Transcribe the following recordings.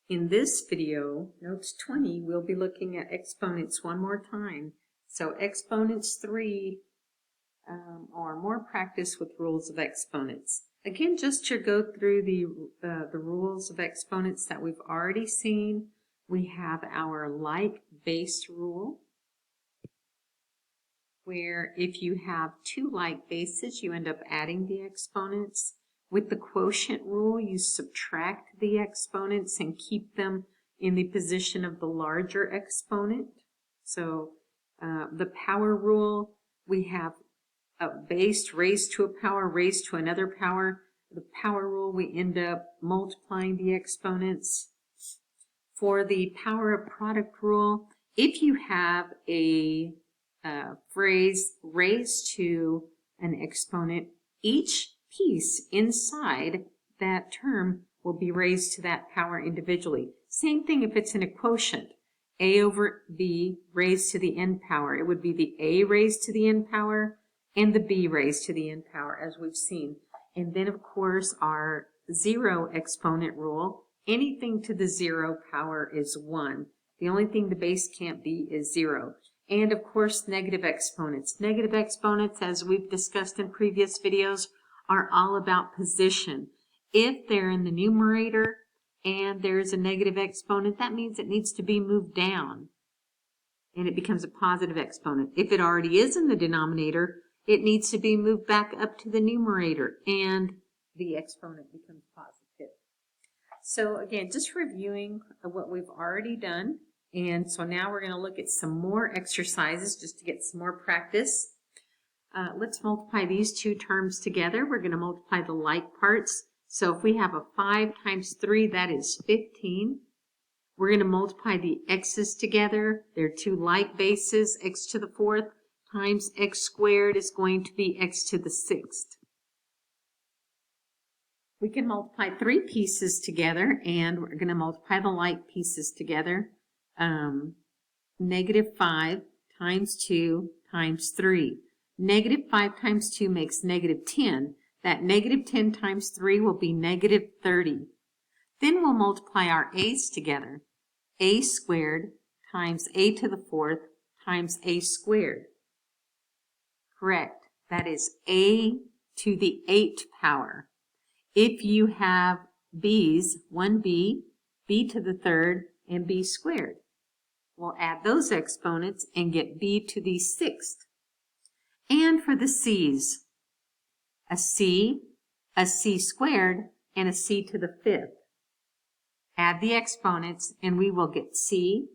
In this video, Notes 20, we'll be looking at exponents one more time. So Exponents 3 or more practice with rules of exponents. Again, just to go through the rules of exponents that we've already seen, we have our like base rule, where if you have two like bases, you end up adding the exponents. With the quotient rule, you subtract the exponents and keep them in the position of the larger exponent. So the power rule, we have a base raised to a power raised to another power. The power rule, we end up multiplying the exponents. For the power of product rule, if you have a phrase raised to an exponent, each piece inside that term will be raised to that power individually. Same thing if it's in a quotient. A over B raised to the n power. It would be the A raised to the n power and the B raised to the n power, as we've seen. And then, of course, our zero exponent rule, anything to the zero power is 1. The only thing the base can't be is 0. And, of course, negative exponents. Negative exponents, as we've discussed in previous videos, are all about position. If they're in the numerator and there's a negative exponent, that means it needs to be moved down and it becomes a positive exponent. If it already is in the denominator, it needs to be moved back up to the numerator and the exponent becomes positive. So again, just reviewing what we've already done. And so now we're going to look at some more exercises just to get some more practice. Let's multiply these two terms together. We're going to multiply the like parts. So if we have a 5 times 3, that is 15. We're going to multiply the x's together. They're two like bases. X to the 4th times x squared is going to be x to the 6th. We can multiply 3 pieces together, and we're going to multiply the like pieces together. Negative 5 times 2 times 3. Negative 5 times 2 makes negative 10. That negative 10 times 3 will be negative 30. Then we'll multiply our a's together. A squared times a to the 4th times a squared. Correct. That is a to the 8th power. If you have b's, 1b, b to the 3rd, and b squared, we'll add those exponents and get b to the 6th. And for the c's, a c squared, and a c to the 5th. Add the exponents and we will get c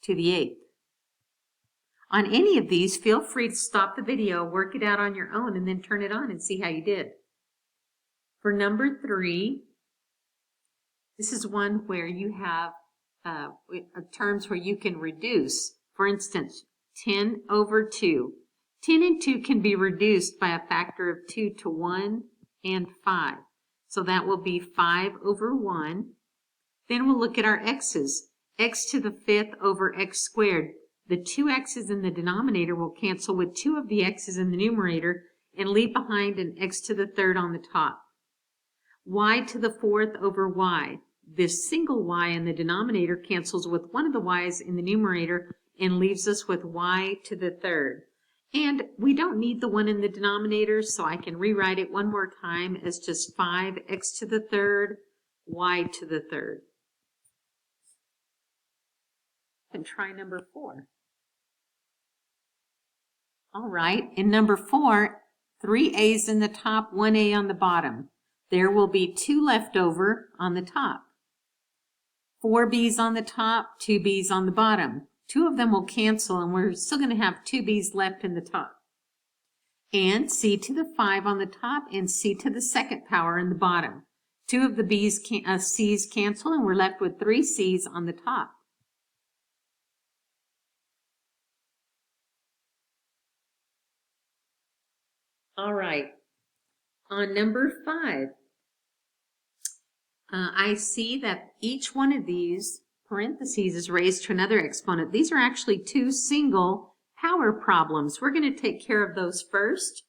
to the 8th. On any of these, feel free to stop the video, work it out on your own, and then turn it on and see how you did. For number 3, this is one where you have terms where you can reduce. For instance, 10 over 2. 10 and 2 can be reduced by a factor of 2 to 1 and 5. So that will be 5 over 1. Then we'll look at our x's. X to the 5th over x squared. The 2 x's in the denominator will cancel with 2 of the x's in the numerator and leave behind an x to the 3rd on the top. Y to the 4th over y. This single y in the denominator cancels with one of the y's in the numerator and leaves us with y to the 3rd. And we don't need the one in the denominator, so I can rewrite it one more time as just 5x to the 3rd, y to the 3rd. And try number 4. All right, in number 4, 3 a's in the top, 1 a on the bottom. There will be 2 left over on the top. 4 b's on the top, 2 b's on the bottom. 2 of them will cancel, and we're still going to have 2 b's left in the top. And c to the 5 on the top and c to the 2nd power in the bottom. 2 of the c's cancel, and we're left with 3 c's on the top. All right, on number 5, I see that each one of these parentheses is raised to another exponent. These are actually 2 single power problems. We're going to take care of those first,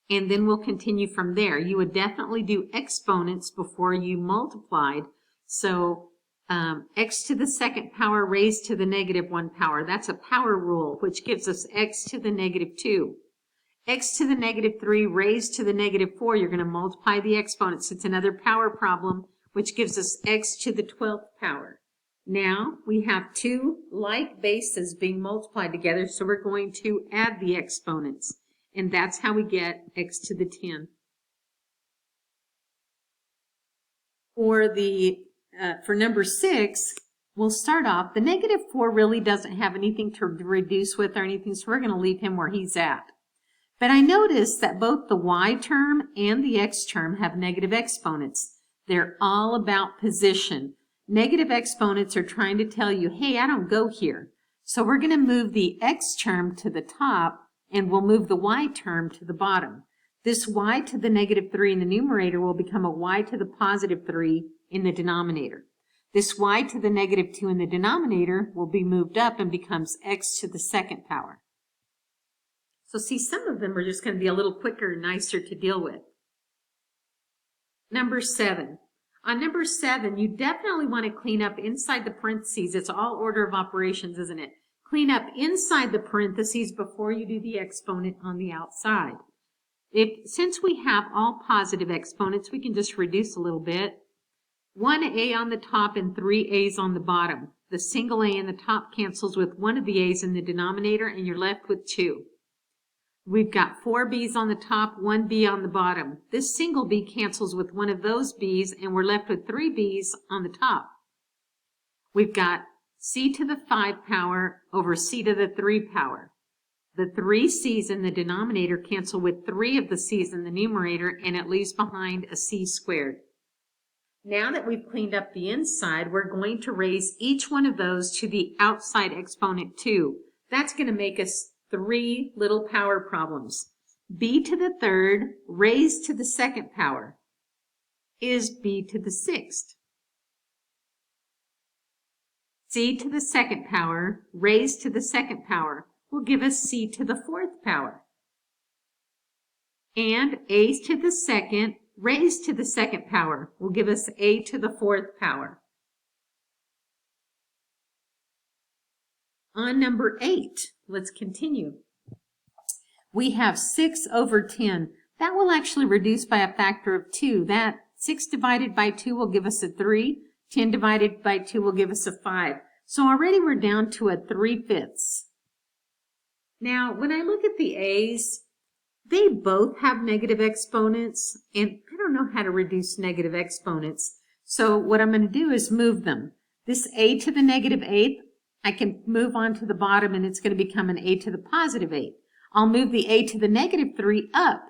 and then we'll continue from there. You would definitely do exponents before you multiplied. So x to the second power raised to the negative 1 power. That's a power rule, which gives us x to the negative 2. X to the negative 3 raised to the negative 4. You're going to multiply the exponents. It's another power problem, which gives us x to the 12th power. Now we have two like bases being multiplied together, so we're going to add the exponents. And that's how we get x to the 10. For number 6, we'll start off. The negative 4 really doesn't have anything to reduce with or anything, so we're going to leave him where he's at. But I noticed that both the y term and the x term have negative exponents. They're all about position. Negative exponents are trying to tell you, hey, I don't go here. So we're going to move the x term to the top, and we'll move the y term to the bottom. This y to the negative 3 in the numerator will become a y to the positive 3 in the denominator. This y to the negative 2 in the denominator will be moved up and becomes x to the second power. So see, some of them are just going to be a little quicker and nicer to deal with. Number 7. On number 7, you definitely want to clean up inside the parentheses. It's all order of operations, isn't it? Clean up inside the parentheses before you do the exponent on the outside. Since we have all positive exponents, we can just reduce a little bit. 1a on the top and 3 a's on the bottom. The single a in the top cancels with one of the a's in the denominator, and you're left with 2. We've got 4 b's on the top, 1 b on the bottom. This single b cancels with one of those b's, and we're left with 3 b's on the top. We've got c to the 5 power over c to the 3 power. The 3 c's in the denominator cancel with 3 of the c's in the numerator, and it leaves behind a c squared. Now that we've cleaned up the inside, we're going to raise each one of those to the outside exponent 2. That's going to make us 3 little power problems. B to the 3rd raised to the 2nd power is B to the 6th. C to the 2nd power raised to the 2nd power will give us C to the 4th power. And A to the 2nd raised to the 2nd power will give us A to the 4th power. On number 8, let's continue. We have 6 over 10. That will actually reduce by a factor of 2. That 6 divided by 2 will give us a 3. 10 divided by 2 will give us a 5. So already we're down to a 3/5. Now, when I look at the a's, they both have negative exponents, and I don't know how to reduce negative exponents. So what I'm going to do is move them. This a to the negative 8th, I can move on to the bottom, and it's going to become an a to the positive 8. I'll move the a to the negative 3 up.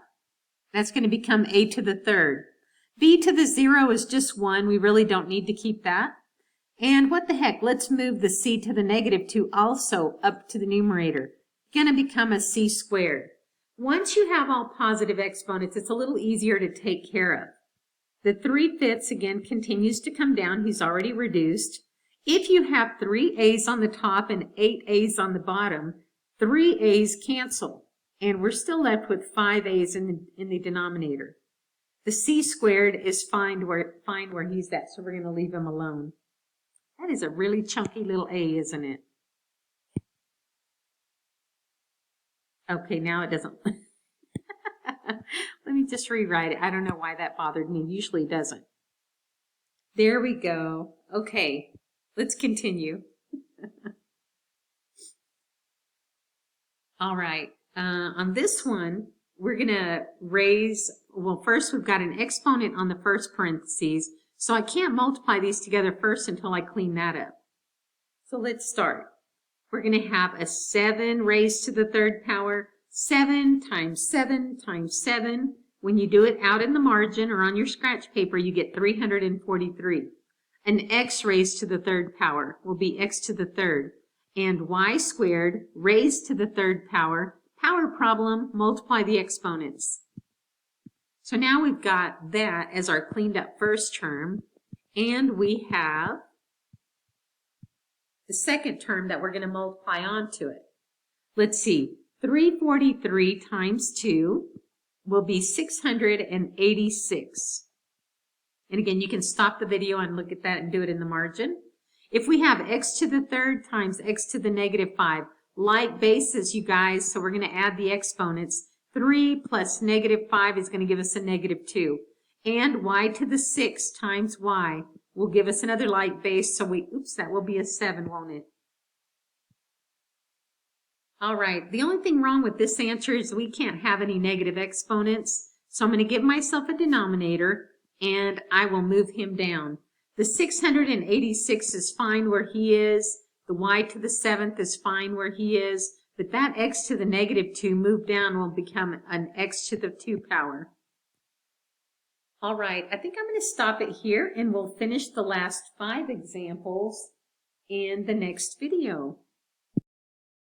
That's going to become a to the 3rd. B to the 0 is just 1. We really don't need to keep that. And what the heck, let's move the c to the negative 2 also up to the numerator. Going to become a c squared. Once you have all positive exponents, it's a little easier to take care of. The 3/5 again continues to come down. He's already reduced. If you have 3 a's on the top and 8 a's on the bottom, 3 a's cancel, and we're still left with 5 a's in the denominator. The c squared is fine where he's at, so we're going to leave him alone. That is a really chunky little a, isn't it? Okay, now it doesn't. Let me just rewrite it. I don't know why that bothered me. Usually it doesn't. There we go. Okay, let's continue. All right, on this one, we're going to raise, well, first we've got an exponent on the first parentheses, so I can't multiply these together first until I clean that up. So let's start. We're going to have a 7 raised to the 3rd power. 7 times 7 times 7. When you do it out in the margin or on your scratch paper, you get 343. An x raised to the 3rd power will be x to the 3rd. And y squared raised to the 3rd power. Power problem, multiply the exponents. So now we've got that as our cleaned up first term. And we have the second term that we're going to multiply onto it. Let's see. 343 times 2 will be 686. And again, you can stop the video and look at that and do it in the margin. If we have x to the third times x to the negative 5, like bases, you guys, so we're going to add the exponents. 3 plus negative 5 is going to give us a negative 2. And y to the 6 times y will give us another like base, so that will be a 7, won't it? All right, the only thing wrong with this answer is we can't have any negative exponents, so I'm going to give myself a denominator, and I will move him down. The 686 is fine where he is. The y to the 7th is fine where he is. But that x to the negative 2 moved down will become an x to the 2 power. All right, I think I'm going to stop it here, and we'll finish the last 5 examples in the next video.